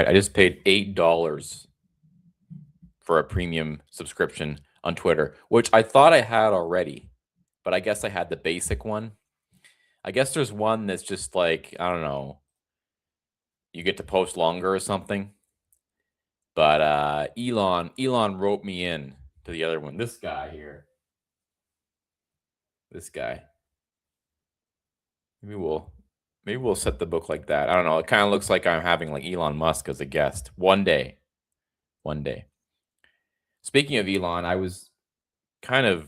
right, I just paid $8 for a premium subscription on Twitter, which I thought I had already, but I guess I had the basic one. I guess there's one that's just like, I don't know, you get to post longer or something. But Elon wrote me in to the other one. This guy here. This guy. Maybe we'll set the book like that. I don't know. It kind of looks like I'm having like Elon Musk as a guest one day. One day. Speaking of Elon, kind of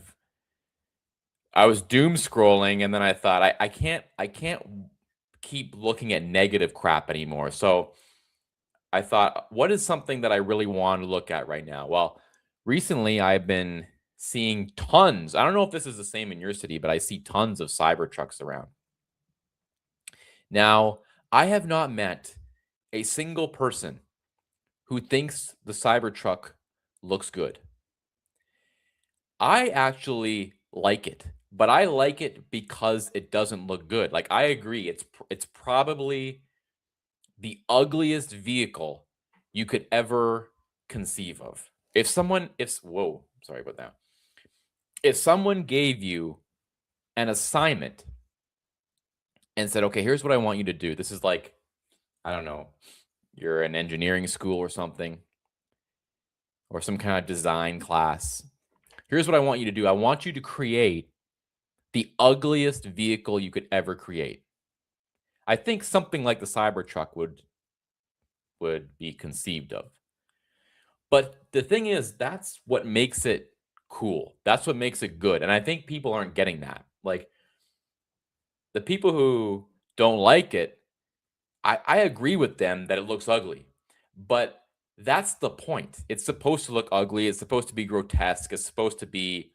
I was doom scrolling, and then I thought I can't keep looking at negative crap anymore. So I thought, what is something that I really want to look at right now? Well, recently I've been seeing tons. I don't know if this is the same in your city, but I see tons of Cybertrucks around. Now, I have not met a single person who thinks the Cybertruck looks good. I actually like it, but I like it because it doesn't look good. Like, I agree, it's probably the ugliest vehicle you could ever conceive of. Whoa, sorry about that. If someone gave you an assignment and said, okay, here's what I want you to do. This is like, I don't know, you're in engineering school or something, or some kind of design class. Here's what I want you to do. I want you to create the ugliest vehicle you could ever create. I think something like the Cybertruck would be conceived of. But the thing is, that's what makes it cool. That's what makes it good. And I think people aren't getting that. Like, the people who don't like it, I agree with them that it looks ugly. But that's the point. It's supposed to look ugly. It's supposed to be grotesque. It's supposed to be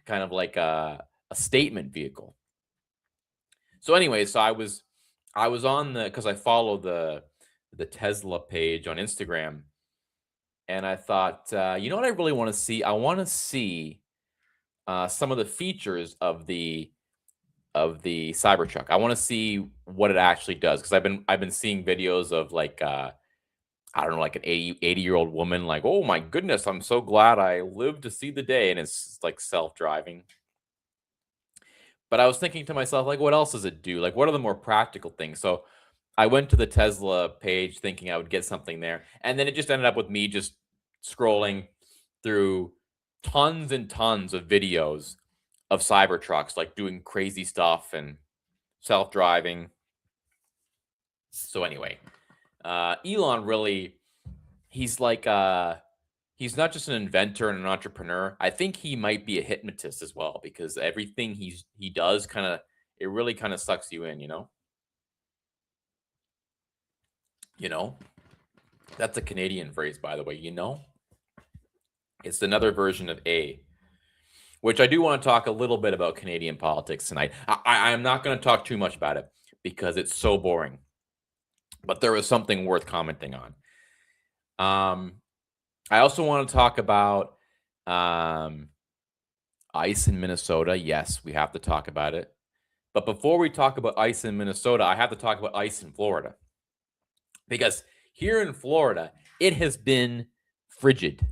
kind of like a statement vehicle. So anyway, I was on because I follow the Tesla page on Instagram, and I thought, you know what I really want to see? I want to see some of the features of the Cybertruck. I want to see what it actually does because I've been seeing videos of like I don't know, like an 80-year-old woman, like, oh my goodness, I'm so glad I lived to see the day, and it's like self-driving. But I was thinking to myself, like, what else does it do? Like, what are the more practical things? So I went to the Tesla page thinking I would get something there, and then it just ended up with me just scrolling through tons and tons of videos of Cybertrucks, like doing crazy stuff and self-driving. So anyway, Elon really, he's like he's not just an inventor and an entrepreneur. I think he might be a hypnotist as well because everything he does kind of, it really kind of sucks you in, you know? You know? That's a Canadian phrase, by the way, you know? It's another version of A, which I do want to talk a little bit about Canadian politics tonight. I'm not going to talk too much about it because it's so boring, but there was something worth commenting on. I also want to talk about ice in Minnesota. Yes, we have to talk about it. But before we talk about ice in Minnesota, I have to talk about ice in Florida. Because here in Florida, it has been frigid.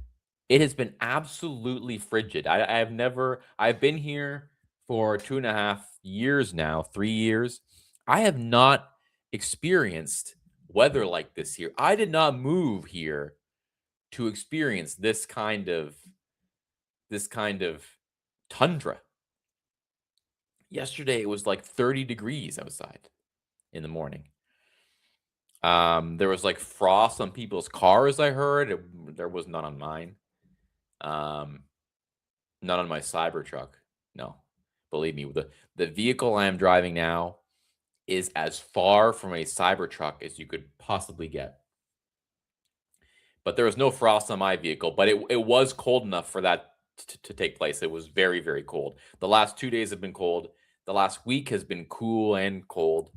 It has been absolutely frigid. I've been here for 2.5 years now, 3 years. I have not experienced weather like this here. I did not move here to experience this kind of tundra. Yesterday it was like 30 degrees outside in the morning. There was like frost on people's cars, I heard. There was none on mine. Um, None on my Cybertruck. No. Believe me, the vehicle I am driving now is as far from a Cybertruck as you could possibly get. But there was no frost on my vehicle, but it was cold enough for that to take place. It was very, very cold. The last 2 days have been cold. The last week has been cool and cold.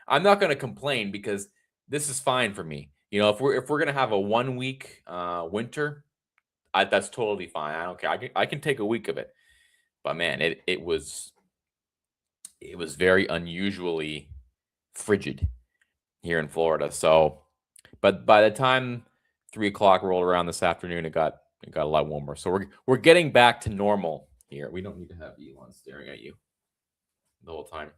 I'm not going to complain because this is fine for me. You know, if we're gonna have a 1 week winter, that's totally fine. I don't care. I can take a week of it. But man, it was very unusually frigid here in Florida. So But by the time 3 o'clock rolled around this afternoon, it got a lot warmer. So we're getting back to normal here. We don't need to have Elon staring at you the whole time.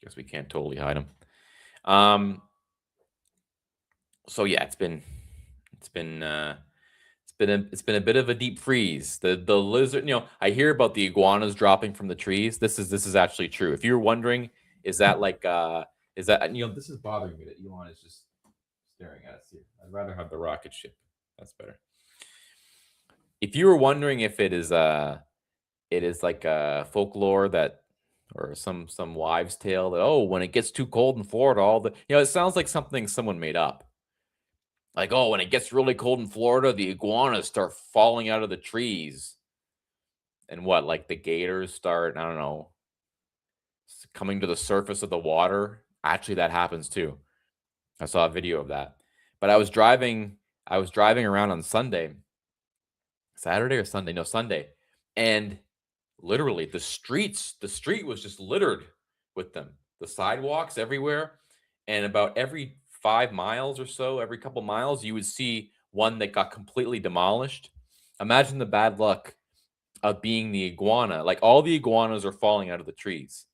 Guess we can't totally hide him. Um. So yeah, it's been it's been a bit of a deep freeze. The lizard, I hear about the iguanas dropping from the trees. This is actually true. If you're wondering, is that like is that this is bothering me that Elon is just staring at us here. I'd rather have the rocket ship. That's better. If you were wondering if it is like a folklore that or some wives' tale that, oh, when it gets too cold in Florida, all the it sounds like something someone made up. Like, oh, when it gets really cold in Florida, the iguanas start falling out of the trees. And what, like the gators start, I don't know, coming to the surface of the water. Actually, that happens too. I saw a video of that. But I was driving around on Sunday, Saturday or Sunday? No, Sunday. And literally the street was just littered with them. The sidewalks everywhere. And about every 5 miles or so, every couple miles, you would see one that got completely demolished. Imagine the bad luck of being the iguana. Like all the iguanas are falling out of the trees.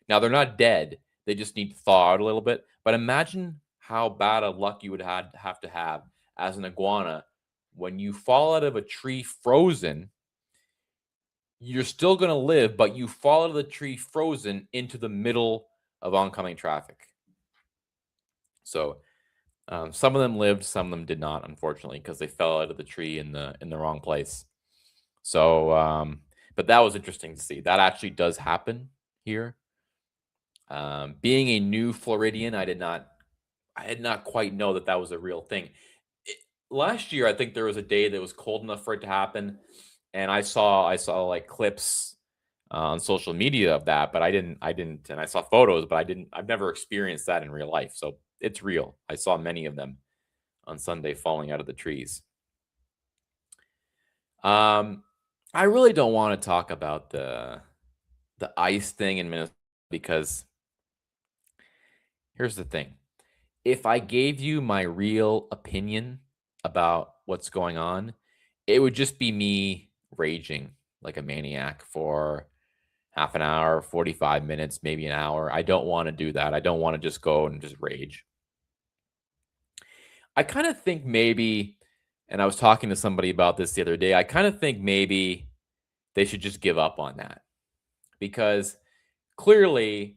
Now they're not dead. They just need to thaw out a little bit. But imagine how bad of luck you would have to have as an iguana when you fall out of a tree frozen. You're still going to live, but you fall out of the tree frozen into the middle of oncoming traffic. So some of them lived, some of them did not, unfortunately, because they fell out of the tree in the wrong place. So, but that was interesting to see. That actually does happen here. Being a new Floridian, I did not quite know that that was a real thing. It, Last year, I think there was a day that was cold enough for it to happen, and I saw like clips on social media of that, but I didn't, and I saw photos, but I've never experienced that in real life. So it's real. I saw many of them on Sunday falling out of the trees. Um, I really don't want to talk about the ice thing in Minnesota because here's the thing. If I gave you my real opinion about what's going on, it would just be me raging like a maniac for half an hour, 45 minutes, maybe an hour. I don't want to do that. I don't want to just go and just rage. I kind of think maybe, and I was talking to somebody about this the other day, I kind of think maybe they should just give up on that because clearly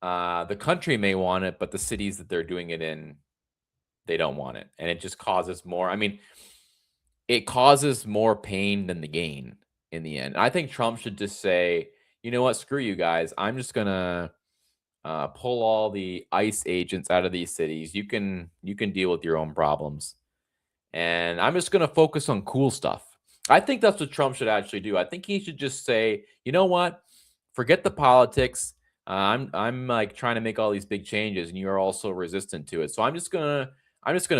the country may want it, but the cities that they're doing it in, they don't want it. And it just causes more. I mean, it causes more pain than the gain in the end. I think Trump should just say, you know what, screw you guys. I'm just gonna pull all the ICE agents out of these cities. You can deal with your own problems, and I'm just gonna focus on cool stuff. I think that's what Trump should actually do. I think he should just say, you know what, forget the politics. I'm like trying to make all these big changes, and you are also resistant to it. So I'm just gonna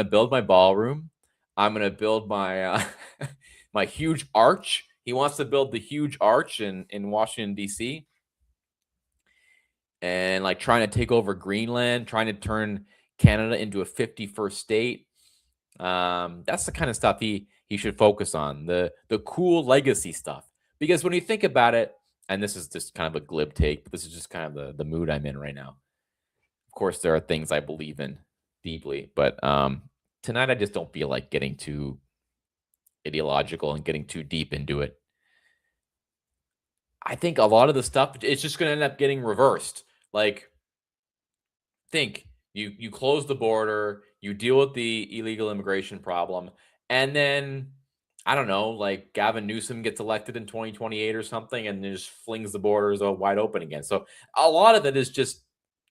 build my ballroom. I'm gonna build my my huge arch. He wants to build the huge arch in Washington D.C. and like trying to take over Greenland, trying to turn Canada into a 51st state. That's the kind of stuff he should focus on, the cool legacy stuff. Because when you think about it, and this is just kind of a glib take, but this is just kind of the mood I'm in right now. Of course, there are things I believe in deeply, but tonight I just don't feel like getting too ideological and getting too deep into it. I think a lot of the stuff it's just going to end up getting reversed. Like think you close the border, you deal with the illegal immigration problem, and then I don't know, like Gavin Newsom gets elected in 2028 or something, and then just flings the borders all wide open again. So a lot of it is just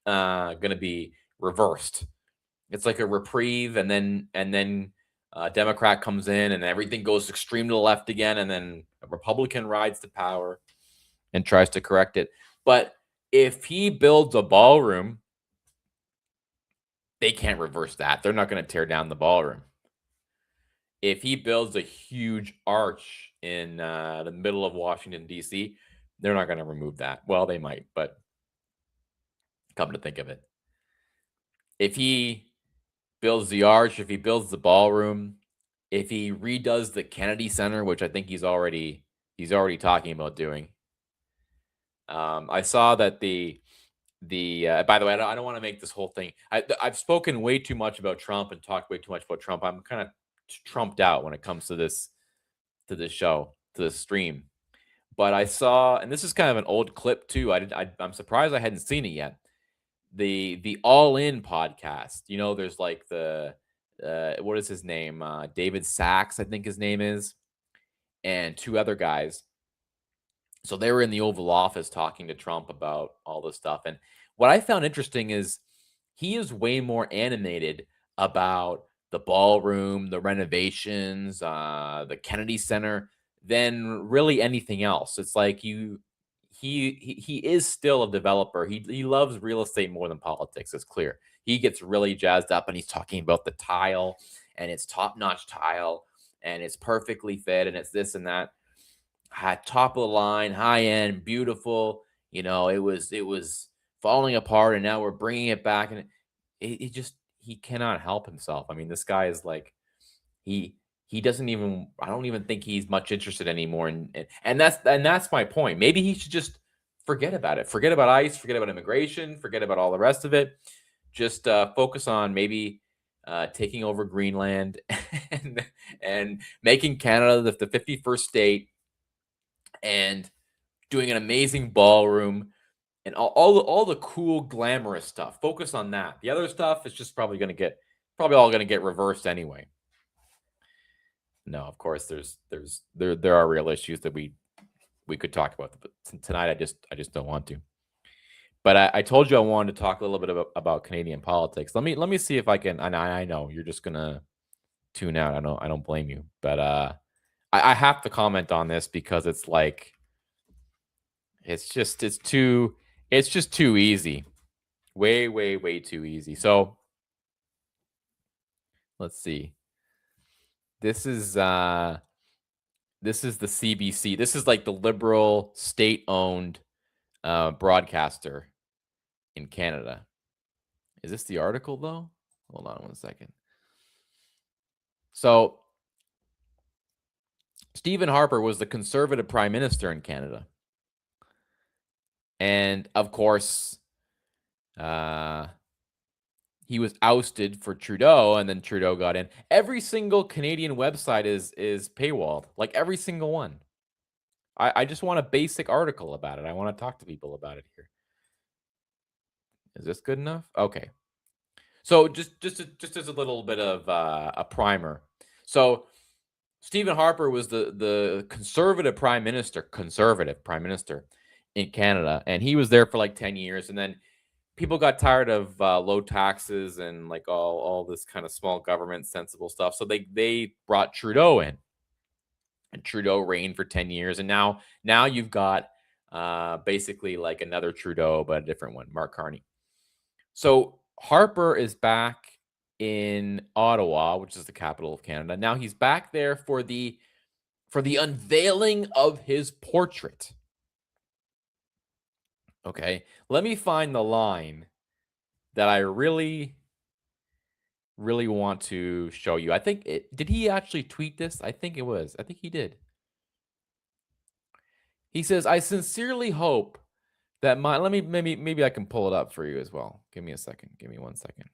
going to be reversed. It's like a reprieve, and then Democrat comes in, and everything goes extreme to the left again, and then a Republican rides to power and tries to correct it. But if he builds a ballroom, they can't reverse that. They're not going to tear down the ballroom. If he builds a huge arch in the middle of Washington D.C., they're not going to remove that. Well, they might, but come to think of it, if he builds the arch, if he builds the ballroom, if he redoes the Kennedy Center, which I think he's already talking about doing. I saw that the by the way, I don't want to make this whole thing. I've spoken way too much about Trump and talked way too much about Trump. I'm kind of trumped out when it comes to this show, to this stream. But I saw, and this is kind of an old clip too. I'm surprised I hadn't seen it yet. The All In podcast. There's like the what is his name? David Sachs, I think his name is, and two other guys. So they were in the Oval Office talking to Trump about all this stuff. And what I found interesting is he is way more animated about the ballroom, the renovations, the Kennedy Center than really anything else. It's like he is still a developer. He loves real estate more than politics. It's clear. He gets really jazzed up and he's talking about the tile and it's top notch tile and it's perfectly fit and it's this and that, top of the line, high end, beautiful. It was falling apart, and now we're bringing it back, and it just he cannot help himself. I mean, this guy is like he he doesn't even. I don't even think he's much interested anymore, and that's my point. Maybe he should just forget about it. Forget about ICE. Forget about immigration. Forget about all the rest of it. Just focus on maybe taking over Greenland and making Canada the 51st state and doing an amazing ballroom and all the cool glamorous stuff. Focus on that. The other stuff is just probably all gonna get reversed anyway. No, of course there are real issues that we could talk about, but tonight I just don't want to. But I told you I wanted to talk a little bit about Canadian politics. Let me see if I can. And I know you're just gonna tune out. I don't blame you, but I have to comment on this because it's like it's just too easy. Way, way, way too easy. So let's see. This is this is the CBC. This is like the liberal state-owned broadcaster in Canada. Is this the article though? Hold on one second. So Stephen Harper was the conservative prime minister in Canada. And of course, he was ousted for Trudeau, and then Trudeau got in. Every single Canadian website is paywalled, like every single one. I just want a basic article about it. I want to talk to people about it here. Is this good enough? Okay. So just as a little bit of a primer. So Stephen Harper was the conservative prime minister in Canada, and he was there for like 10 years, and then people got tired of low taxes and like all this kind of small government sensible stuff. So they brought Trudeau in, and Trudeau reigned for 10 years, and now you've got basically like another Trudeau, but a different one, Mark Carney. So Harper is back in Ottawa, which is the capital of Canada. Now he's back there for the unveiling of his portrait. Okay, let me find the line that I really, really want to show you. I think did he actually tweet this? I think it was. I think he did. He says, "I sincerely hope that my let me maybe I can pull it up for you as well. Give me a second. Give me 1 second.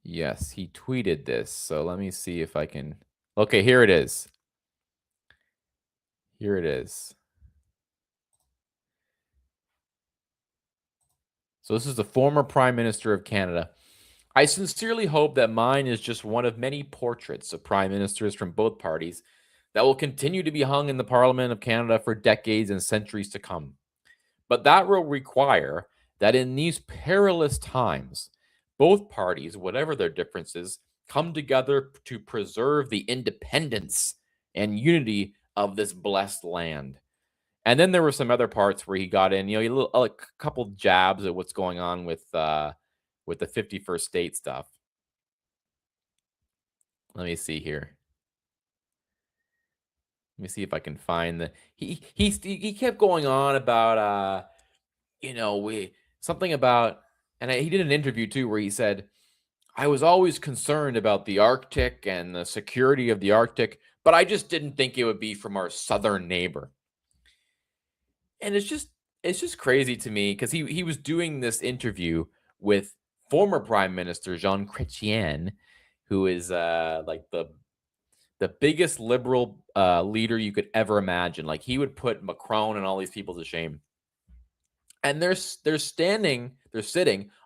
Yes, he tweeted this. So let me see if I can. Okay, here it is. Here it is. So this is the former Prime Minister of Canada. I sincerely hope that mine is just one of many portraits of prime ministers from both parties that will continue to be hung in the Parliament of Canada for decades and centuries to come. But that will require that in these perilous times, both parties, whatever their differences, come together to preserve the independence and unity of this blessed land." And then there were some other parts where he got in, a couple jabs at what's going on with the 51st state stuff. Let me see here. Let me see if I can find the he kept going on about we something about, and he did an interview too where he said, I was always concerned about the Arctic and the security of the Arctic, but I just didn't think it would be from our southern neighbor. And it's just crazy to me because he was doing this interview with former Prime Minister Jean Chrétien, who is like the biggest liberal leader you could ever imagine. Like he would put Macron and all these people to shame. And they're sitting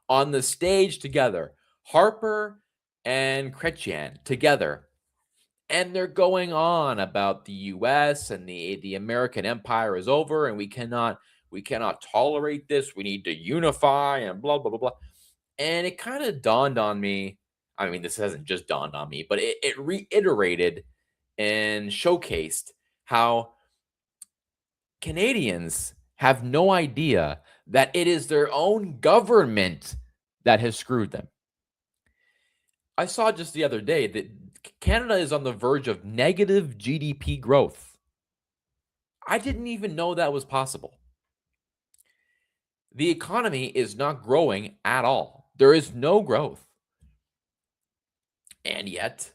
on the stage together, Harper and Chrétien together, and they're going on about the US and the American empire is over and we cannot tolerate this. We need to unify and blah blah blah blah. And it kind of dawned on me. I mean, this hasn't just dawned on me, but it reiterated and showcased how Canadians have no idea that it is their own government that has screwed them. I saw just the other day that Canada is on the verge of negative GDP growth. I didn't even know that was possible. The economy is not growing at all. There is no growth. And yet,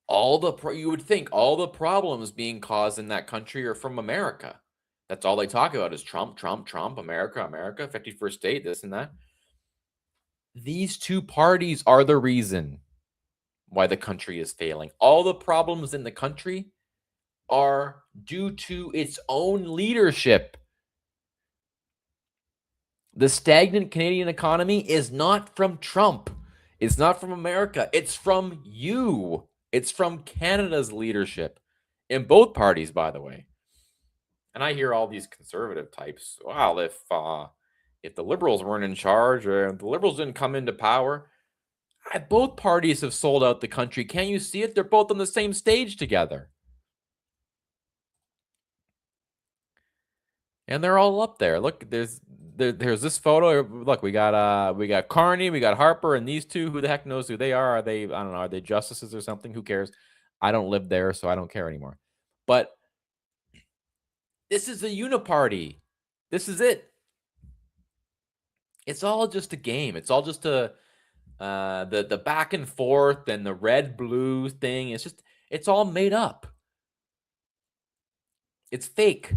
you would think all the problems being caused in that country are from America. That's all they talk about is Trump, Trump, Trump, America, America, 51st state, this and that. These two parties are the reason why the country is failing. All the problems in the country are due to its own leadership. The stagnant Canadian economy is not from Trump. It's not from America. It's from you. It's from Canada's leadership in both parties, by the way. And I hear all these conservative types. Well, if the Liberals weren't in charge or if the Liberals didn't come into power, both parties have sold out the country. Can't you see it? They're both on the same stage together. And they're all up there. Look, there's this photo. Look, we got Carney, we got Harper, and these two. Who the heck knows who they are? Are they, I don't know, are they justices or something? Who cares? I don't live there, so I don't care anymore. But this is a uniparty. This is it. It's all just a game. It's all just the back and forth and the red blue thing. It's all made up. It's fake.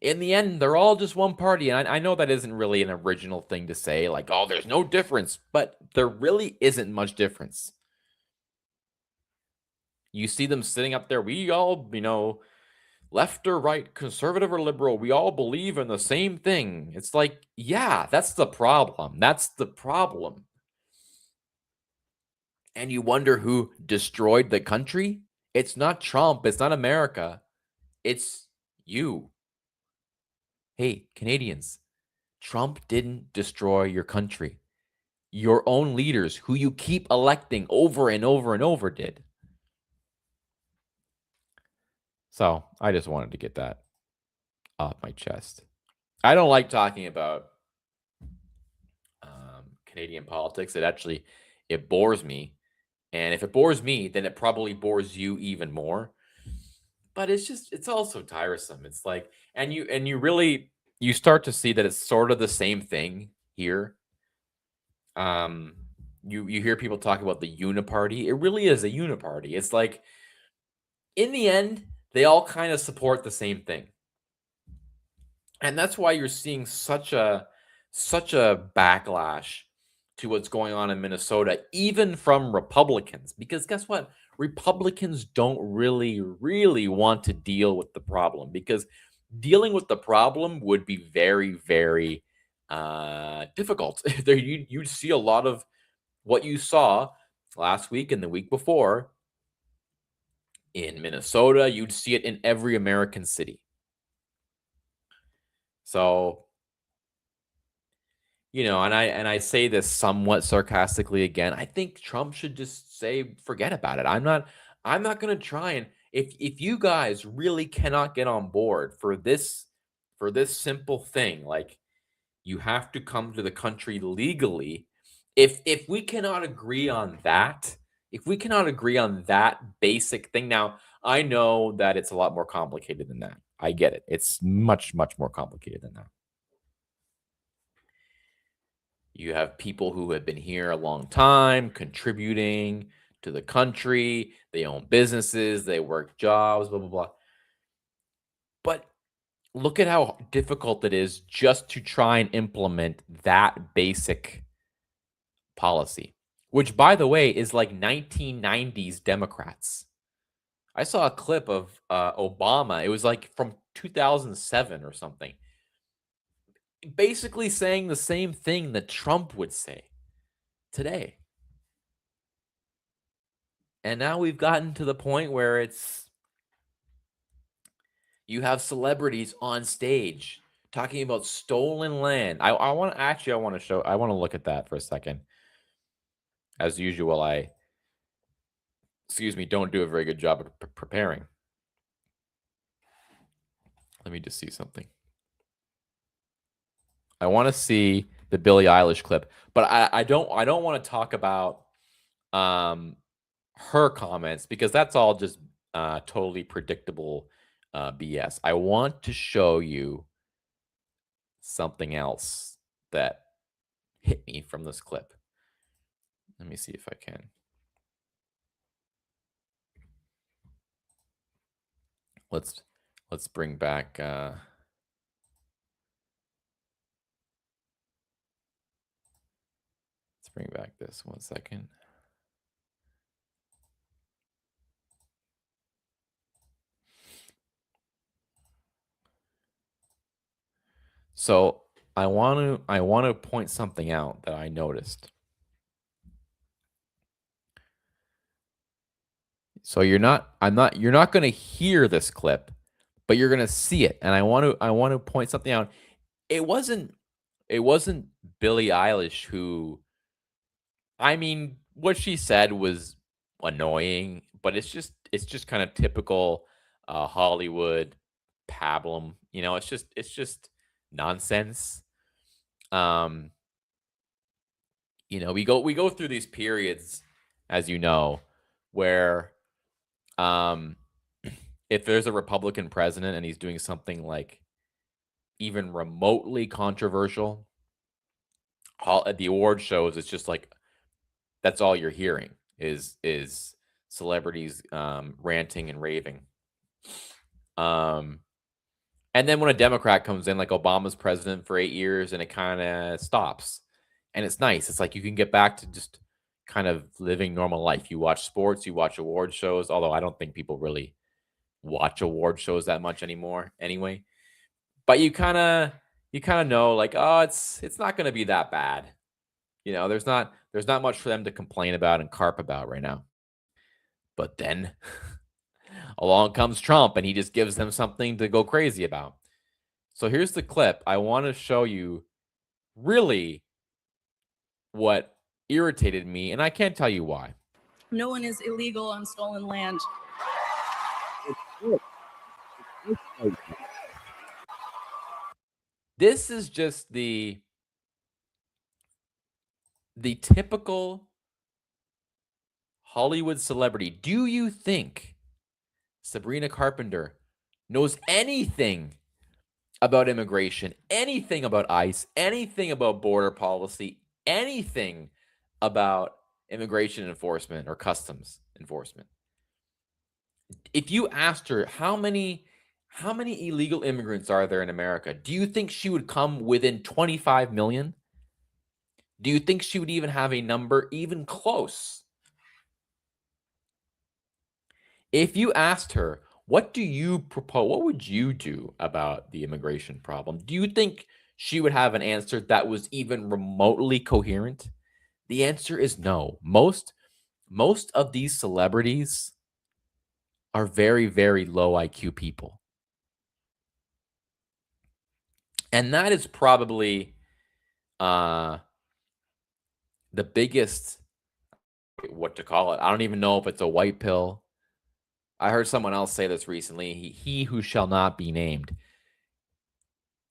In the end, they're all just one party. And I know that isn't really an original thing to say, like, oh, there's no difference, but there really isn't much difference. You see them sitting up there. We all, left or right, conservative or liberal, we all believe in the same thing. It's like, yeah, that's the problem. That's the problem. And you wonder who destroyed the country? It's not Trump. It's not America. It's you. Hey, Canadians, Trump didn't destroy your country. Your own leaders, who you keep electing over and over and over, did. So I just wanted to get that off my chest. I don't like talking about Canadian politics. It bores me. And if it bores me, then it probably bores you even more. But it's also tiresome. It's like, and you start to see that it's sort of the same thing here. You hear people talk about the uniparty. It really is a uniparty. It's like, in the end, they all kind of support the same thing. And that's why you're seeing such a backlash to what's going on in Minnesota, even from Republicans. Because guess what? Republicans don't really want to deal with the problem, because dealing with the problem would be very, very difficult. You'd see a lot of what you saw last week and the week before in Minnesota. You'd see it in every American city. So, and I say this somewhat sarcastically again. I think Trump should just say, forget about it. I'm not going to try, and if you guys really cannot get on board for this simple thing, like, you have to come to the country legally. If we cannot agree on that, if we cannot agree on that basic thing, now I know that it's a lot more complicated than that. I get it. It's much, much more complicated than that. You have people who have been here a long time, contributing to the country. They own businesses, they work jobs, blah, blah, blah. But look at how difficult it is just to try and implement that basic policy, which, by the way, is like 1990s Democrats. I saw a clip of Obama. It was like from 2007 or something, basically saying the same thing that Trump would say today. And now we've gotten to the point where you have celebrities on stage talking about stolen land. I want to look at that for a second. As usual, don't do a very good job of preparing. Let me just see something. I want to see the Billie Eilish clip, but I don't want to talk about her comments because that's all just totally predictable BS. I want to show you something else that hit me from this clip. Let me see if I can. Let's bring back let's bring back this 1 second. So I want to point something out that I noticed. So you're not going to hear this clip, but you're going to see it. And I want to point something out. It wasn't Billie Eilish who, I mean, what she said was annoying, but it's just kind of typical Hollywood pablum. You know, it's just nonsense. You know, we go through these periods, as you know, where if there's a Republican president and he's doing something like even remotely controversial, at the award shows, it's just like that's all you're hearing is celebrities ranting and raving. And then when a Democrat comes in, like Obama's president for 8 years, and it kind of stops, and it's nice. It's like you can get back to just kind of living normal life. You watch sports, you watch award shows, although I don't think people really watch award shows that much anymore anyway. But you kind of know like, oh, it's not going to be that bad. You know, there's not much for them to complain about and carp about right now. But then along comes Trump and he just gives them something to go crazy about. So here's the clip. I want to show you really what irritated me, and I can't tell you why. No one is illegal on stolen land. This is just the typical Hollywood celebrity. Do you think Sabrina Carpenter knows anything about immigration, anything about ICE, anything about border policy, anything about immigration enforcement or customs enforcement? If you asked her how many illegal immigrants are there in America, do you think she would come within 25 million? Do you think she would even have a number even close? If you asked her, what do you propose? What would you do about the immigration problem? Do you think she would have an answer that was even remotely coherent? The answer is no. Most of these celebrities are very, very low IQ people. And that is probably the biggest, what to call it. I don't even know if it's a white pill. I heard someone else say this recently. He who shall not be named.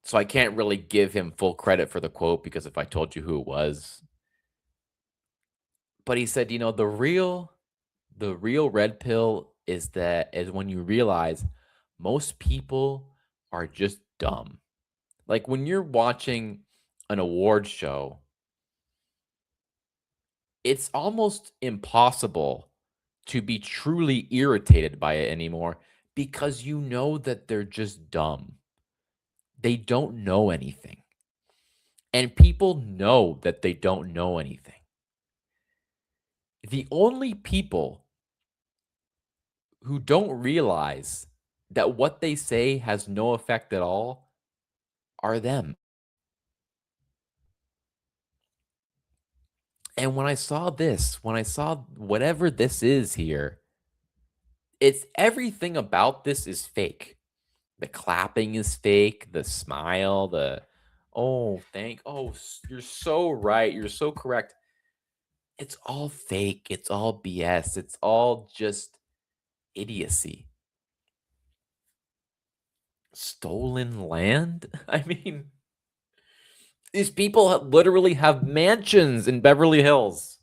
So I can't really give him full credit for the quote because if I told you who it was. But he said, you know, the real red pill is when you realize most people are just dumb. Like when you're watching an award show, it's almost impossible to be truly irritated by it anymore because you know that they're just dumb. They don't know anything. And people know that they don't know anything. The only people who don't realize that what they say has no effect at all are them. And when I saw this, when I saw whatever this is here, it's everything about this is fake. The clapping is fake, the smile, the you're so right. You're so correct. It's all fake. It's all BS. It's all just idiocy. Stolen land? I mean, these people literally have mansions in Beverly Hills.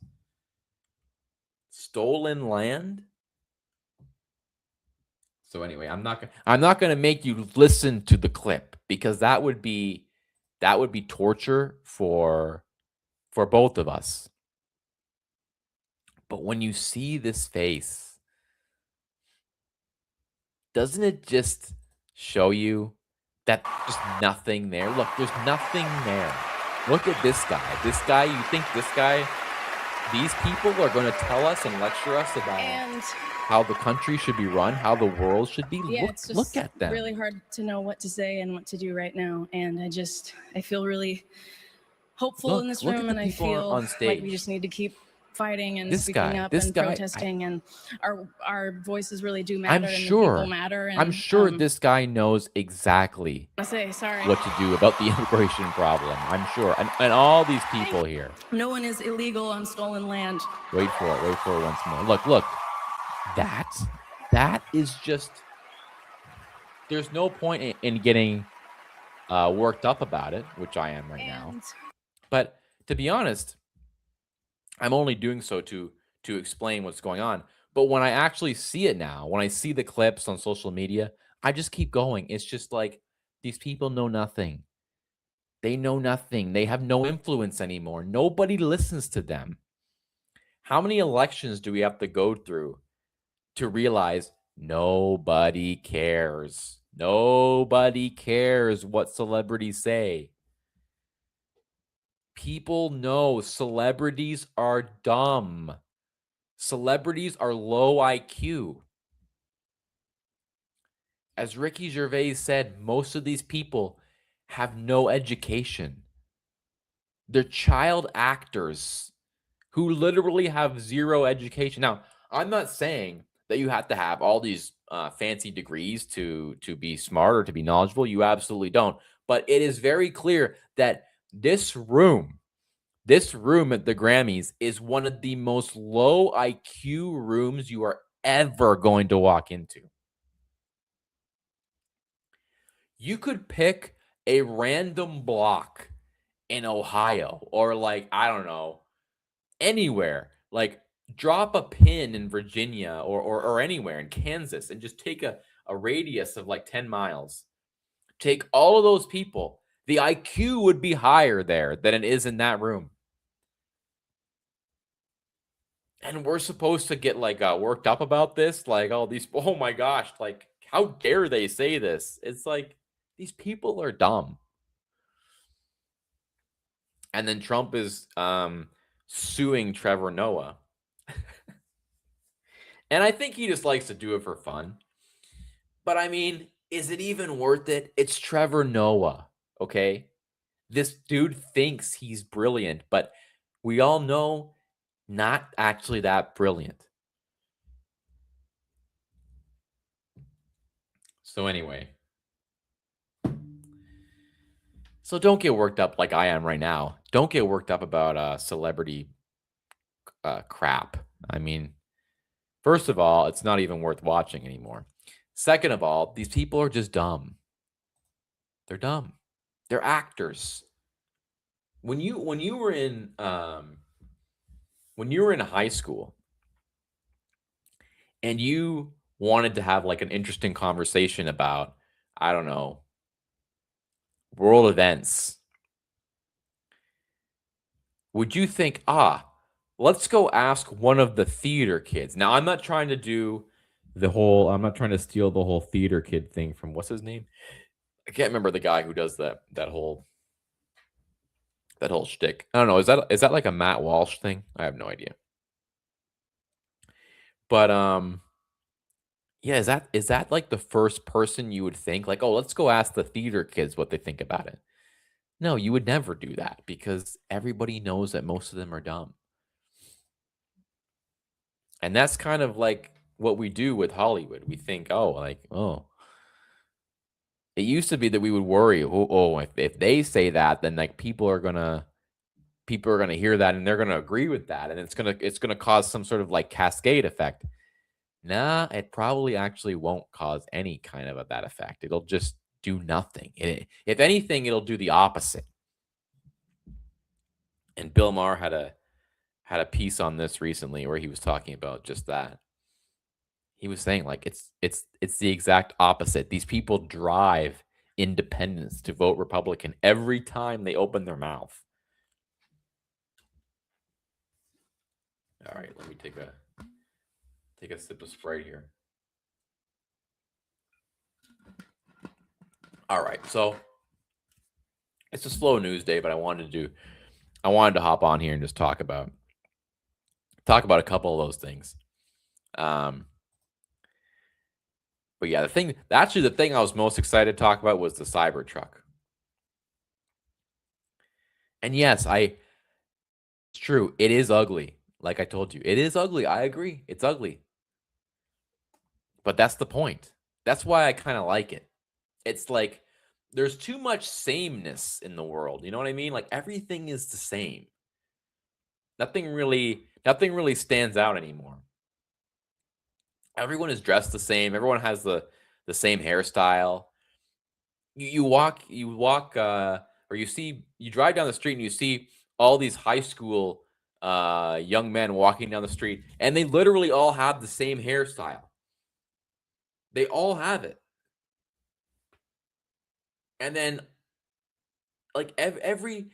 Stolen land? So anyway, I'm not going to make you listen to the clip because that would be torture for both of us. But when you see this face, doesn't it just show you that there's nothing there? Look, there's nothing there. Look at this guy. This guy, you think this guy, these people are going to tell us and lecture us about And how the country should be run, how the world should be? yeah, Look, it's just look at them. really hard to know what to say and what to do right now. And I feel really hopeful in this Look at room, the and I people feel on like we stage. just need to keep fighting and This speaking guy, up this and guy, protesting, and our voices really do matter, I'm and the sure, people matter. And I'm sure this guy knows exactly I say sorry. what to do about the immigration problem. I'm sure. And all these people here. No one is illegal on stolen land. Wait for it once more. Look. That is just there's no point in getting worked up about it, which I am right now. And But to be honest, I'm only doing so to explain what's going on. But when I actually see it now, when I see the clips on social media, I just keep going. It's just like these people know nothing. They know nothing. They have no influence anymore. Nobody listens to them. How many elections do we have to go through to realize nobody cares? Nobody cares what celebrities say. People know celebrities are dumb. Celebrities are low IQ. As Ricky Gervais said, most of these people have no education. They're child actors who literally have zero education. Now, I'm not saying that you have to have all these fancy degrees to be smart or to be knowledgeable. You absolutely don't. But it is very clear that this room at the Grammys is one of the most low IQ rooms you are ever going to walk into. You could pick a random block in Ohio or like, I don't know, anywhere. Like drop a pin in Virginia or anywhere in Kansas and just take a radius of like 10 miles. Take all of those people. The IQ would be higher there than it is in that room. And we're supposed to get like worked up about this, like all these. Oh my gosh, like how dare they say this? It's like these people are dumb. And then Trump is suing Trevor Noah, and I think he just likes to do it for fun. But I mean, is it even worth it? It's Trevor Noah, okay? This dude thinks he's brilliant, but we all know not actually that brilliant. So anyway, so don't get worked up like I am right now. Don't get worked up about celebrity crap. I mean, first of all, it's not even worth watching anymore. Second of all, these people are just dumb. They're dumb. They're actors. When you were in high school and you wanted to have like an interesting conversation about, I don't know, world events, would you think, let's go ask one of the theater kids? Now, I'm not trying to do I'm not trying to steal the whole theater kid thing from what's his name? I can't remember the guy who does that whole shtick. I don't know. Is that like a Matt Walsh thing? I have no idea. But yeah, is that like the first person you would think like, oh, let's go ask the theater kids what they think about it? No, you would never do that because everybody knows that most of them are dumb. And that's kind of like what we do with Hollywood. We think, oh, like, oh, it used to be that we would worry, oh, if they say that, then like people are gonna hear that and they're gonna agree with that, and it's gonna cause some sort of like cascade effect. Nah, it probably actually won't cause any kind of that effect. It'll just do nothing. If anything, it'll do the opposite. And Bill Maher had a piece on this recently where he was talking about just that. He was saying like it's the exact opposite. These people drive independents to vote Republican every time they open their mouth. All right, let me take a sip of Sprite here. All right, so it's a slow news day, but I wanted to hop on here and just talk about a couple of those things. Um, but yeah, the thing I was most excited to talk about was the Cybertruck. And yes, it's true, it is ugly. Like I told you, it is ugly. I agree, it's ugly. But that's the point. That's why I kind of like it. It's like there's too much sameness in the world. You know what I mean? Like everything is the same. Nothing really stands out anymore. Everyone is dressed the same. Everyone has the same hairstyle. You walk or you drive down the street and you see all these high school young men walking down the street and they literally all have the same hairstyle. They all have it. And then like every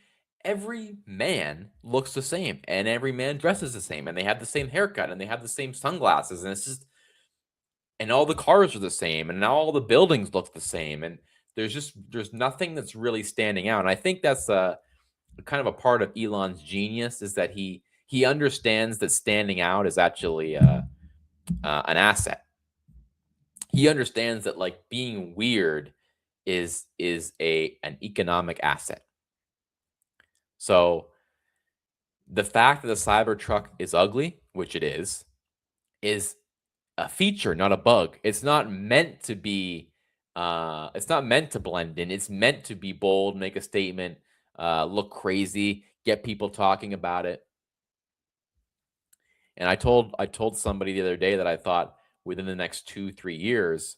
man looks the same and every man dresses the same and they have the same haircut and they have the same sunglasses and it's just and all the cars are the same and now all the buildings look the same and there's nothing that's really standing out and I think that's kind of a part of Elon's genius is that he understands that standing out is actually an asset. He understands that like being weird is an economic asset. So the fact that the Cybertruck is ugly, which it is a feature, not a bug. It's not meant to be it's not meant to blend in. It's meant to be bold, make a statement, look crazy, get people talking about it. And I told somebody the other day that I thought within the next 2-3 years,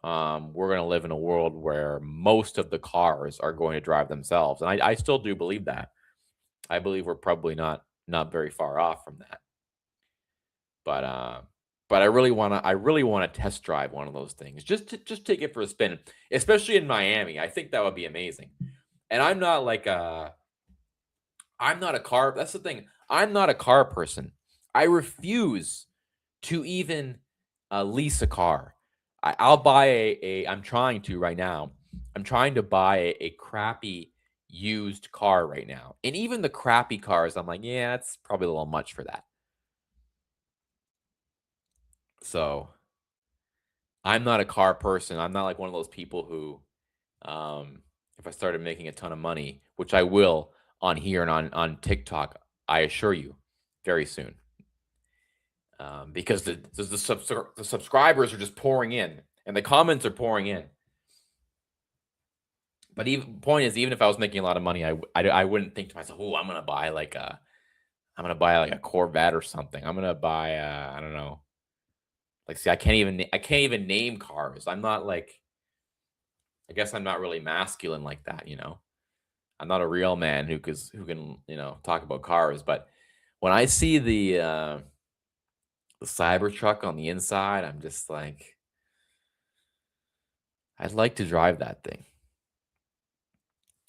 we're going to live in a world where most of the cars are going to drive themselves, and I still do believe that. I believe we're probably not very far off from that. But I really want to test drive one of those things. Just take it for a spin, especially in Miami. I think that would be amazing. And I'm not a car. That's the thing. I'm not a car person. I refuse to even lease a car. I'll buy I'm trying to right now. I'm trying to buy a crappy used car right now. And even the crappy cars, I'm like, yeah, it's probably a little much for that. So I'm not a car person. I'm not like one of those people who, if I started making a ton of money, which I will on here and on TikTok, I assure you, very soon, because the subscribers are just pouring in and the comments are pouring in. But even point is, even if I was making a lot of money, I wouldn't think to myself, oh, I'm gonna buy like a Corvette or something. I'm gonna buy I don't know. Like, see, I can't even name cars. I'm not like I guess I'm not really masculine like that. I'm not a real man who can talk about cars. But when I see the Cybertruck on the inside, I'm just like, I'd like to drive that thing.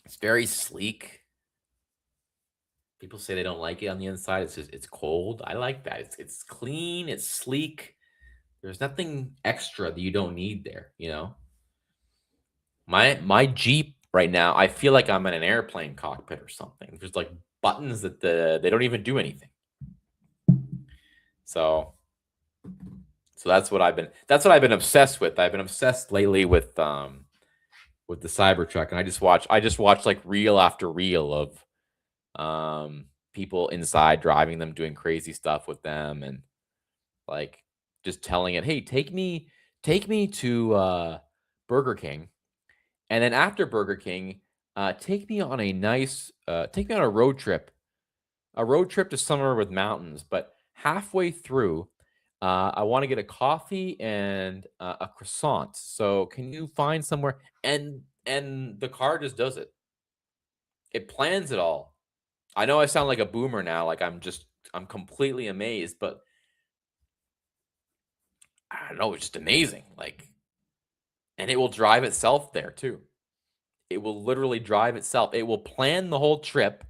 It's very sleek. People say they don't like it on the inside. It's just it's cold. I like that. It's clean. It's sleek. There's nothing extra that you don't need there. You know, my Jeep right now. I feel like I'm in an airplane cockpit or something. There's like buttons that they don't even do anything. So that's what I've been obsessed with. I've been obsessed lately with the Cybertruck, and I just watched like reel after reel of people inside driving them, doing crazy stuff with them, and like just telling it, hey, take me to Burger King, and then after Burger King, take me on take me on a road trip to somewhere with mountains, but halfway through, I want to get a coffee and a croissant. So can you find somewhere? And the car just does it. It plans it all. I know I sound like a boomer now, like I'm completely amazed, but I don't know, it's just amazing. Like, and it will drive itself there too. It will literally drive itself. It will plan the whole trip.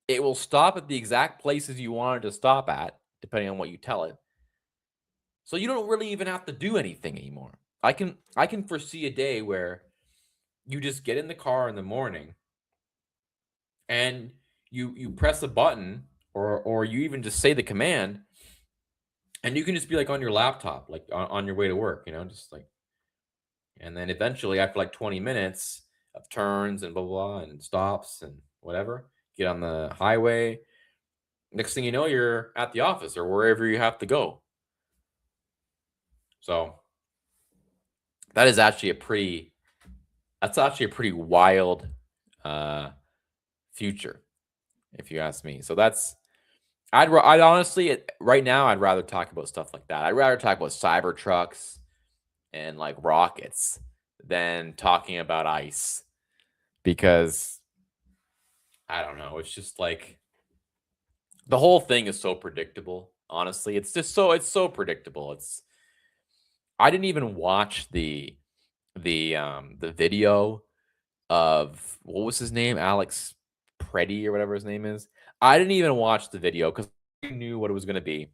It will stop at the exact places you want it to stop at, depending on what you tell it. So you don't really even have to do anything anymore. I can foresee a day where you just get in the car in the morning and you press a button or you even just say the command and you can just be like on your laptop, like on your way to work, you know, just like, and then eventually after like 20 minutes of turns and blah, blah, blah and stops and whatever, get on the highway. Next thing you know, you're at the office or wherever you have to go. So that is actually that's actually a pretty wild uh, future, if you ask me. So I'd honestly right now I'd rather talk about stuff like that. I'd rather talk about cyber trucks and like rockets than talking about ice because I don't know. It's just like the whole thing is so predictable. Honestly, it's so predictable. I didn't even watch the video of what was his name, Alex Preddy or whatever his name is. I didn't even watch the video because I knew what it was going to be.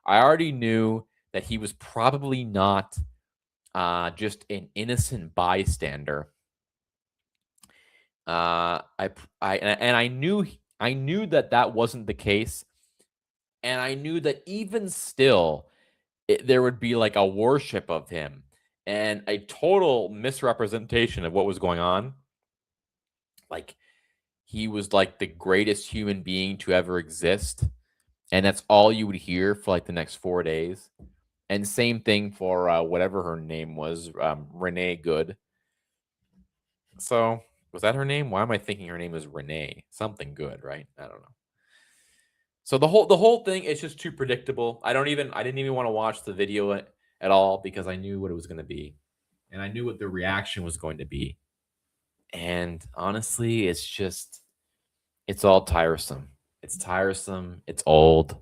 I already knew that he was probably not just an innocent bystander. And I knew that that wasn't the case, and I knew that even still, there would be like a worship of him and a total misrepresentation of what was going on. Like he was like the greatest human being to ever exist, and that's all you would hear for like the next 4 days. And same thing for whatever her name was, Renee Good. So was that her name? Why am I thinking her name was Renee? Something good, right? I don't know. So the whole thing is just too predictable. I didn't even want to watch the video at all because I knew what it was going to be, and I knew what the reaction was going to be. And honestly, it's all tiresome. It's tiresome. It's old.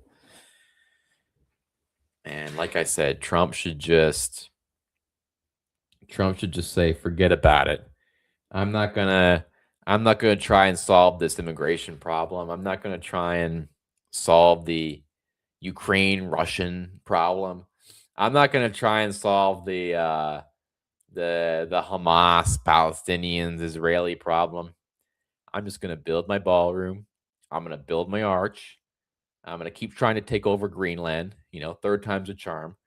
And like I said, Trump should just say, forget about it. I'm not gonna I'm not gonna try and solve this immigration problem. I'm not gonna try and solve the Ukraine Russian problem. I'm not gonna try and solve the Hamas Palestinians Israeli problem. I'm just gonna build my ballroom. I'm gonna build my arch. I'm gonna keep trying to take over Greenland. You know, third time's a charm.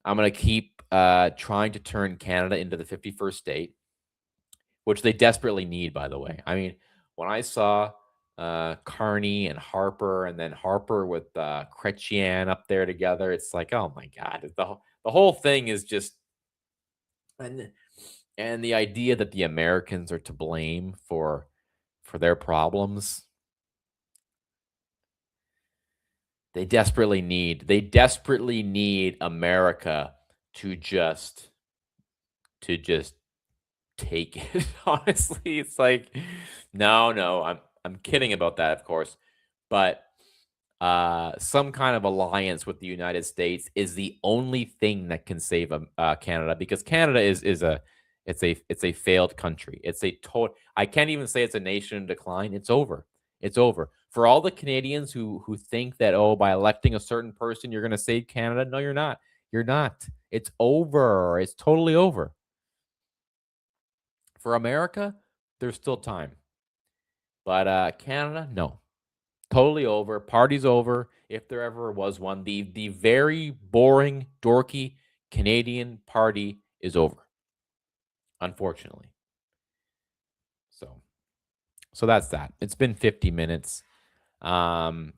I'm gonna keep trying to turn Canada into the 51st state, which they desperately need, by the way. I mean, when I saw Carney and Harper, and then Harper with Chrétien up there together, it's like, oh my god, the whole thing is just and and the idea that the Americans are to blame for their problems. They desperately need America to just take it. Honestly, it's like, no, I'm kidding about that, of course, but some kind of alliance with the United States is the only thing that can save Canada because Canada It's a failed country. It's a total. I can't even say it's a nation in decline. It's over. It's over. For all the Canadians who think that, oh, by electing a certain person you're going to save Canada. No, you're not. You're not. It's over. It's totally over. For America, there's still time. But Canada, no. Totally over. Party's over. If there ever was one. The very boring, dorky Canadian party is over, unfortunately. So so that's that. It's been 50 minutes. Um,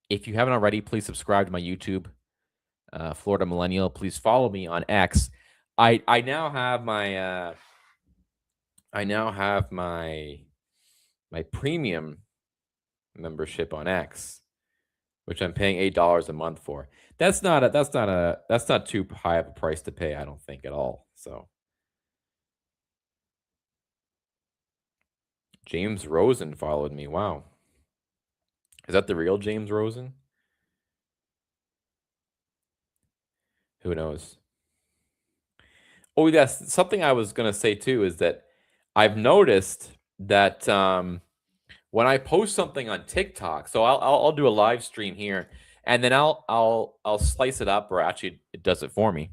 if you haven't already, please subscribe to my YouTube, Florida Millennial. Please follow me on X. I now have my premium membership on X, which I'm paying $8 a month for. That's not too high of a price to pay, I don't think at all. So James Rosen followed me. Wow. Is that the real James Rosen? Who knows? Oh, yes. Something I was gonna say too is that I've noticed that when I post something on TikTok, so I'll do a live stream here, and then I'll slice it up, or actually it does it for me,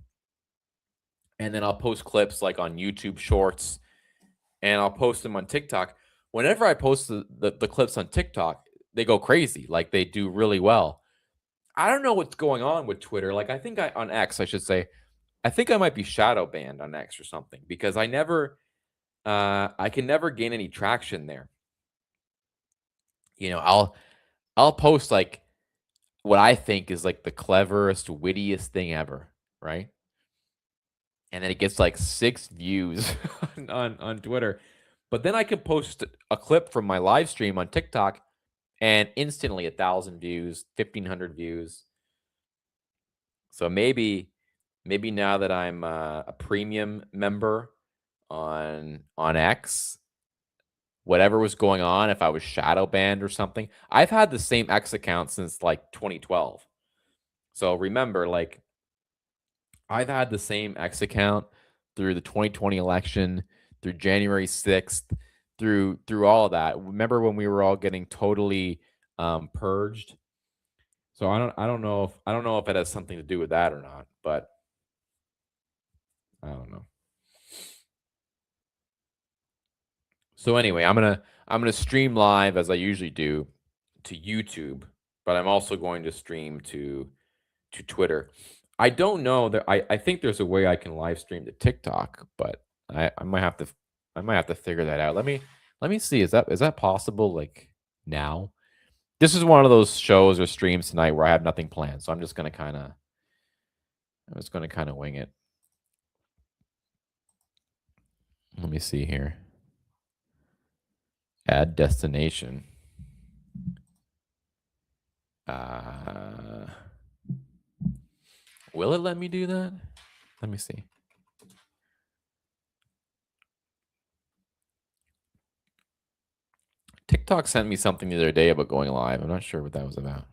and then I'll post clips like on YouTube Shorts, and I'll post them on TikTok. Whenever I post the clips on TikTok, they go crazy, like they do really well. I don't know what's going on with Twitter. Like I think I on X, I should say, I think I might be shadow banned on X or something because I can never gain any traction there. You know, I'll post like what I think is like the cleverest, wittiest thing ever, right? And then it gets like 6 views on Twitter. But then I can post a clip from my live stream on TikTok and instantly 1,000 views, 1,500 views. So maybe now that I'm a premium member on X, whatever was going on, if I was shadow banned or something. I've had the same X account since like 2012. So remember, like I've had the same X account through the 2020 election, through January 6th, through all of that. Remember when we were all getting totally purged? So I don't know if it has something to do with that or not, but I don't know. So anyway, I'm gonna stream live as I usually do to YouTube, but I'm also going to stream to Twitter. I don't know that I think there's a way I can live stream to TikTok, but I might have to I might have to figure that out. Let me see. Is that possible like now? This is one of those shows or streams tonight where I have nothing planned, so I'm just gonna kind of wing it. Let me see here. Add destination. Uh, will it let me do that? Let me see. TikTok sent me something the other day about going live. I'm not sure what that was about.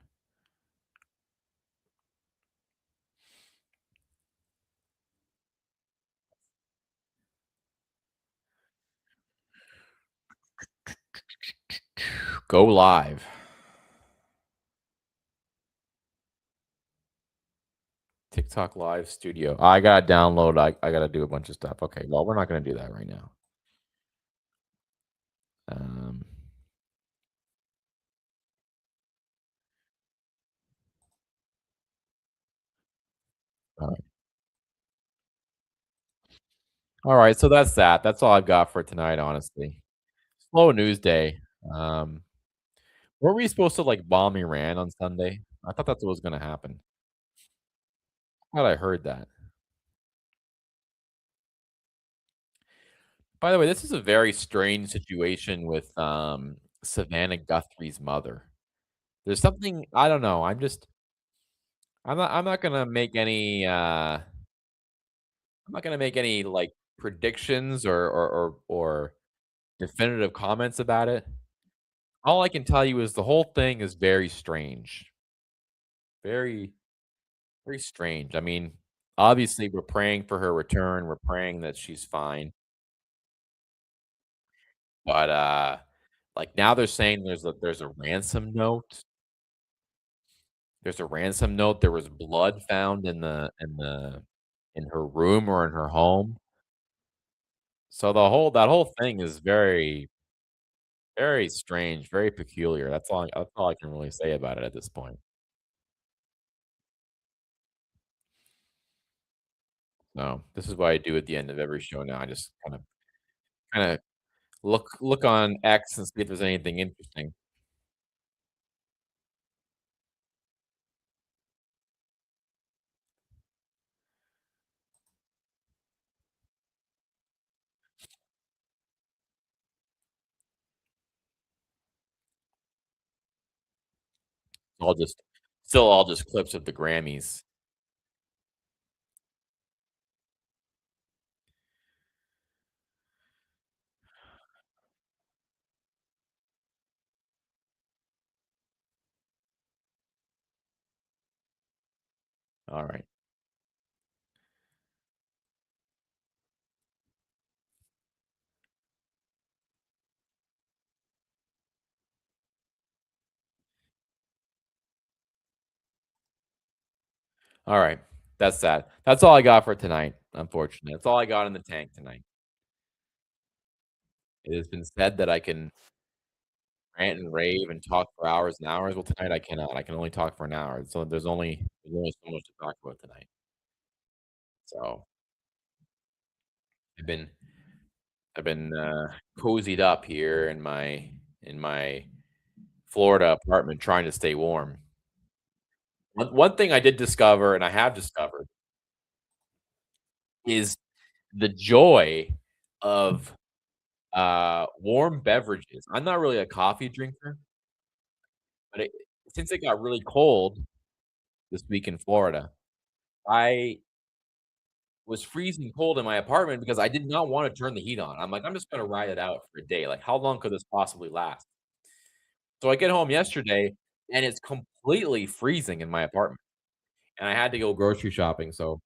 Go live. TikTok Live Studio. I gotta download. I gotta do a bunch of stuff. Okay, well, we're not gonna do that right now. Um, all right, so that's that. That's all I've got for tonight, honestly. Slow news day. Um, were we supposed to like bomb Iran on Sunday? I thought that's what was gonna happen. I thought I heard that. By the way, this is a very strange situation with Savannah Guthrie's mother. There's something I don't know. I'm not gonna make any I'm not gonna make any like predictions or definitive comments about it. All I can tell you is the whole thing is very strange. Very, very strange. I mean, obviously we're praying for her return. We're praying that she's fine. But, like, now they're saying there's a ransom note. There's a ransom note. There was blood found in her room or in her home. So that whole thing is very, very strange, very peculiar. That's all I can really say about it at this point. So, this is what I do at the end of every show now. I just kinda look on X and see if there's anything interesting. All just Still all just clips of the Grammys. Alright. Alright. That's sad. That's all I got for tonight, unfortunately. That's all I got in the tank tonight. It has been said that I can rant and rave and talk for hours and hours. Well, tonight I cannot. I can only talk for an hour. So there's only so much to talk about tonight. So I've been I've been cozied up here in my Florida apartment trying to stay warm. One thing I did discover, and I have discovered, is the joy of, warm beverages. I'm not really a coffee drinker, but since it got really cold this week in Florida, I was freezing cold in my apartment because I did not wanna turn the heat on. I'm like, "I'm just gonna ride it out for a day, like, how long could this possibly last?" So I get home yesterday, and it's completely freezing in my apartment, and I had to go grocery shopping, so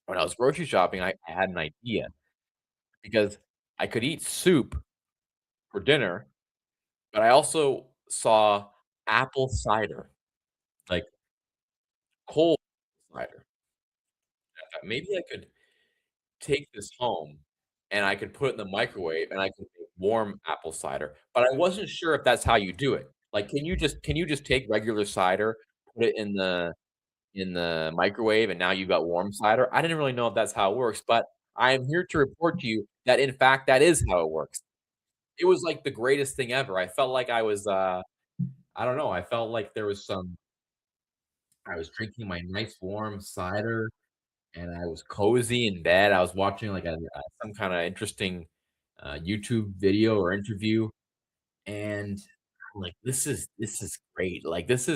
when I was grocery shopping, I had an idea because I could eat soup for dinner, but I also saw apple cider, like cold cider. I thought maybe I could take this home and I could put it in the microwave and I could make warm apple cider, but I wasn't sure if that's how you do it. Like, can you just take regular cider, put it in the microwave, and now you've got warm cider? I didn't really know if that's how it works, but I am here to report to you that, in fact, that is how it works. It was, like, the greatest thing ever. I felt like I don't know, I felt like there was some I was drinking my nice warm cider, and I was cozy in bed. I was watching, like, some kinda interesting, YouTube video or interview, and I'm like, "This is great." Like, this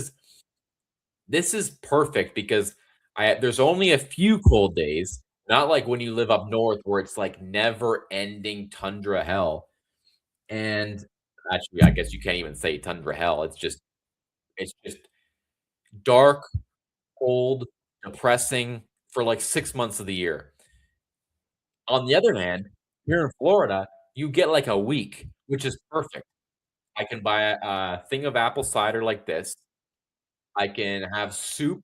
is perfect because there's only a few cold days, not like when you live up north where it's, like, never-ending tundra hell, and actually, I guess you can't even say tundra hell. It's just dark, cold, depressing for, like, 6 months of the year. On the other hand, here in Florida, you get, like, a week, which is perfect. I can buy a thing of apple cider like this. I can have soup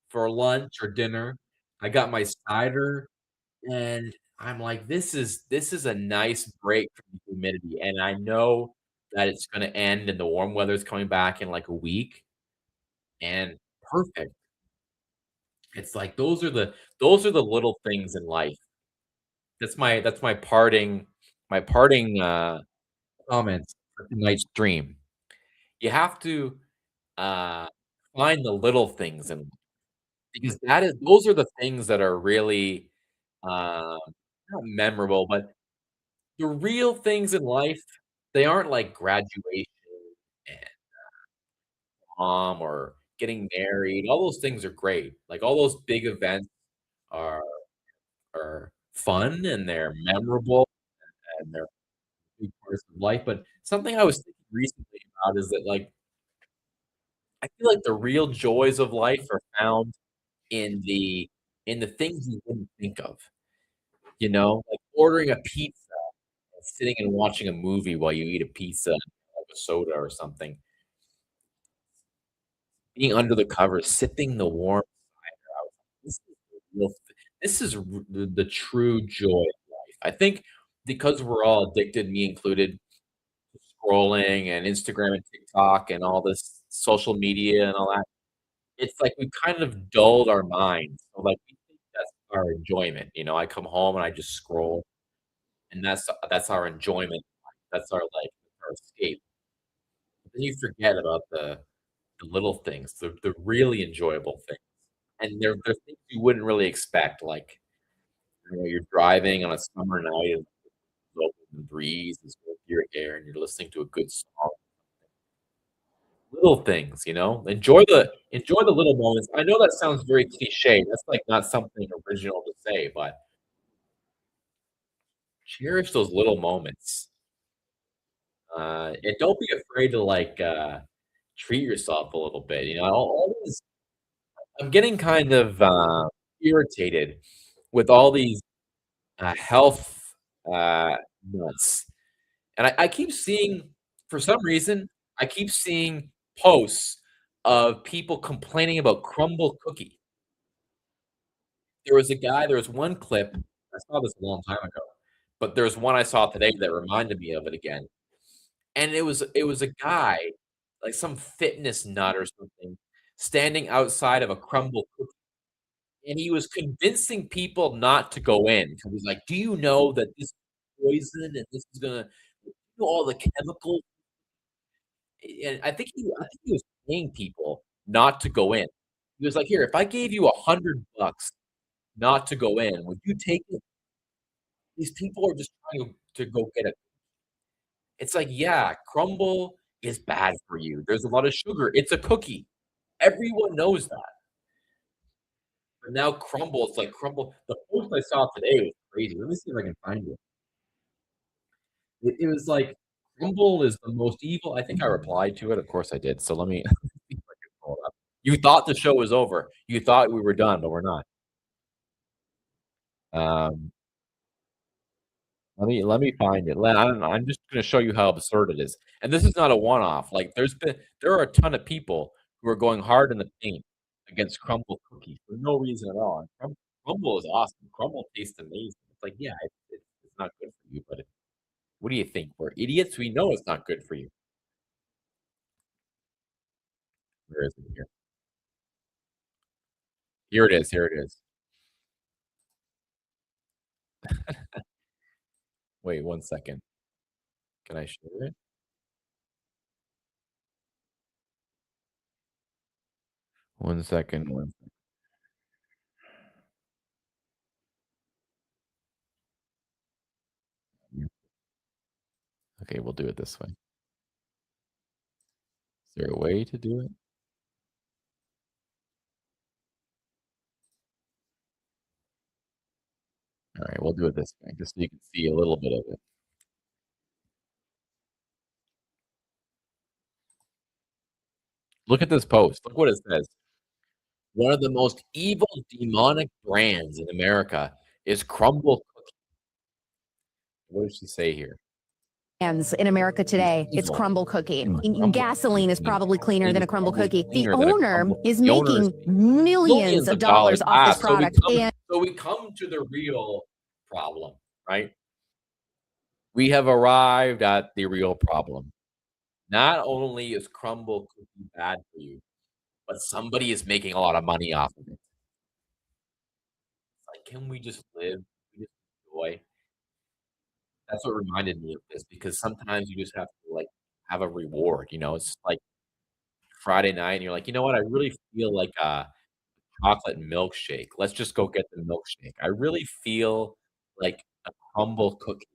for lunch or dinner. I got my cider, and I'm like, "This is a nice break from the humidity," and I know that it's gonna end and the warm weather is coming back in, like, a week, and perfect. It's like those are the little things in life. That's my parting comments for tonight's stream. You have to, uh, find the little things in life because those are the things that are really, not memorable, but the real things in life, they aren't like graduation and prom or getting married. All those things are great. Like, all those big events are are fun and they're memorable and they're big parts of life, but something I was thinking recently about is that, like, I feel like the real joys of life are found in the things you wouldn't think of, like ordering a pizza sitting and watching a movie while you eat a pizza, like a soda or something, being under the covers, sipping the warm cider out. This is the real this is the true joy of life. I think because we're all addicted, me included, to scrolling and Instagram and TikTok and all this social media and all that, it's like we kind of dulled our minds. So, like, we think that's our enjoyment, I come home and I just scroll, and that's our enjoyment. That's our, like, our escape. But then you forget about the little things, the really enjoyable things, and they're things you wouldn't really expect, like, you're driving on a summer night and the open breeze is going through your hair and you're listening to a good song. Little things, enjoy the little moments. I know that sounds very cliche, that's, like, not something original to say, but cherish those little moments, and don't be afraid to, like, treat yourself a little bit, all these I'm getting kind of, irritated with all these, health, uh, nuts, and I keep seeing for some reason, I keep seeing posts of people complaining about Crumble cookie. There was one clip, I saw this a long time ago, but there's one I saw today that reminded me of it again, and it was a guy, like some fitness nut or something, standing outside of a Crumble cookie, and he was convincing people not to go in because he's like, "Do you know that this is poison and this is gonna all the chemicals?" And I think he was paying people not to go in. He was like, "Here, if I gave you $100 not to go in, would you take it?" These people are just trying to go get it. It's like, yeah, crumble is bad for you. There's a lot of sugar. It's a cookie. Everyone knows that. But now crumble, it's like crumble. The post I saw today was crazy. Let me see if I can find it. It was like crumble is the most evil. I think I replied to it. Of course I did. So let me see if I can pull it up. You thought the show was over. You thought we were done, but we're not. Um, let me find it. I'm just gonna show you how absurd it is. And this is not a one-off. Like there are a ton of people who are going hard in the paint against crumble cookies for no reason at all. And crumble is awesome. Crumble tastes amazing. It's like, yeah, it's not good for you, but what do you think? We're idiots. We know it's not good for you. Where is it here? Here it is. Here it is. Wait 1 second. Can I share it? One second. Okay, we'll do it this way. Is there a way to do it? All right, we'll do it this way, just so you can see a little bit of it. Look at this post. Look what it says. One of the most evil demonic brands in America is Crumble Cookie. What does she say here? Brands in America today, it's Evil. Crumble Cookie. Crumble Gasoline is Cookie. probably cleaner than a Crumble Probably Cookie. The cleaner than a owner Crumble. is The owner is making millions of dollars off this product. So we come to the real problem, right? We have arrived at the real problem. Not only is Crumble Cookie bad for you, but somebody is making a lot of money off of it. Like, can we just live? Can we just enjoy? That's what reminded me of this because sometimes you just have to, like, have a reward, It's like Friday night and you're like, "You know what? I really feel like a chocolate milkshake. Let's just go get the milkshake. I really feel like a crumble cookie.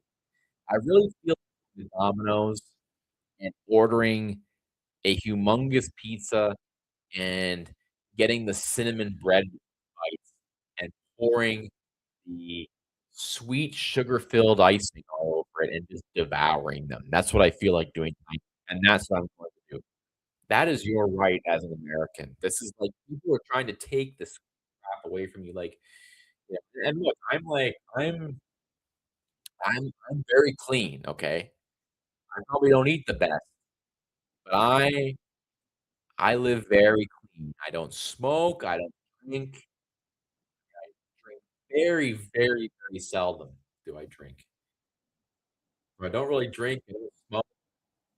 I really feel like Domino's and ordering a humongous pizza and getting the cinnamon bread bites and pouring the sweet sugar-filled icing all over it and just devouring them. That's what I feel like doing tonight, and that's what I'm going to do. That is your right as an American. This is like people are trying to take this crap away from you, like, yeah, and look, I'm I'm very clean, okay? I probably don't eat the best, but I live very clean. I don't smoke, I don't drink. I drink very, very, very seldom do I drink. I don't really drink, I don't smoke,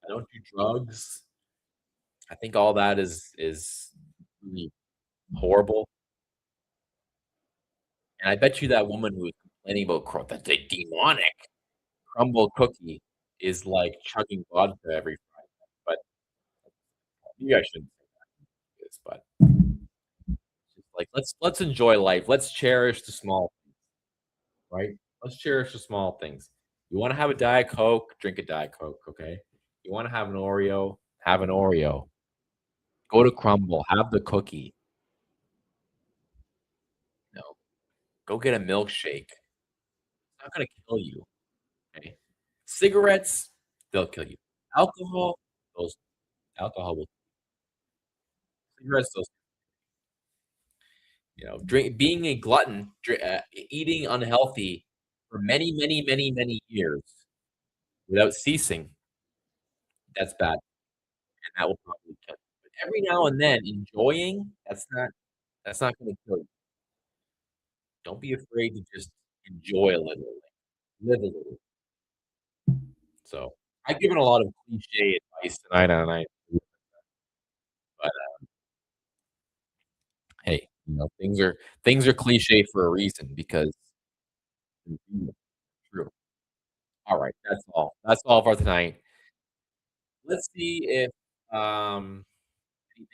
I don't do drugs. I think all that is really horrible, and I bet you that woman who was complaining about that the demonic crumble cookie is like chugging vodka every Friday, but maybe I shouldn't say this, but just like let's enjoy life. Let's cherish the small things, right? Let's cherish the small things. You want to have a Diet Coke, drink a Diet Coke, okay? You want to have an Oreo, have an Oreo. Go to Crumble, have the cookie. You know, go get a milkshake. It's not gonna kill you, okay? Cigarettes, they'll kill you. Alcohol, those alcohol will cigarettes, those being a glutton, eating unhealthy for many, many, many, many years without ceasing, that's bad, and that will probably kill you. But every now and then, enjoying, that's not gonna kill you. Don't be afraid to just enjoy a little, live a little. So, I've given a lot of cliche advice tonight, and but, hey, things are cliche for a reason because they're true. Alright, that's all. That's all for tonight. Let's see if, anything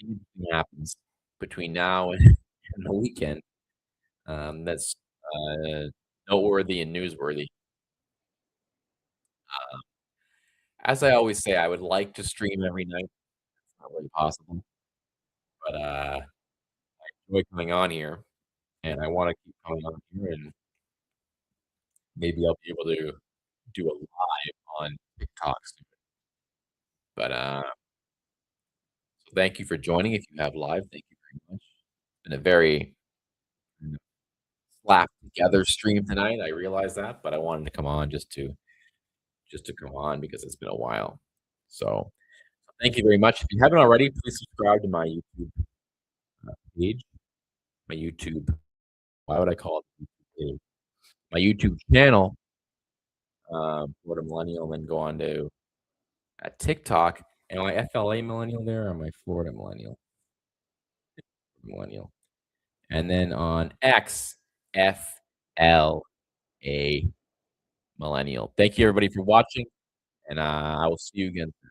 interesting happens between now and and the weekend, that's, uh, noteworthy and newsworthy. As I always say, I would like to stream every night. It's not really possible, but, I enjoy coming on here, and I wanna keep coming on here, and maybe I'll be able to do a live on TikTok soon. But, so thank you for joining. If you have live, thank you very much. Been a very, you know, slapped together stream tonight. I realize that, but I wanted to come on just to come on because it's been a while. So thank you very much. If you haven't already, please subscribe to my YouTube page. My YouTube. Why would I call it YouTube page? My YouTube channel, Florida Millennial, and then go on to TikTok. Am I FLA Millennial there or am I Florida Millennial? Millennial. And then on X, FLA Millennial. Thank you everybody for watching, and I will see you again soon.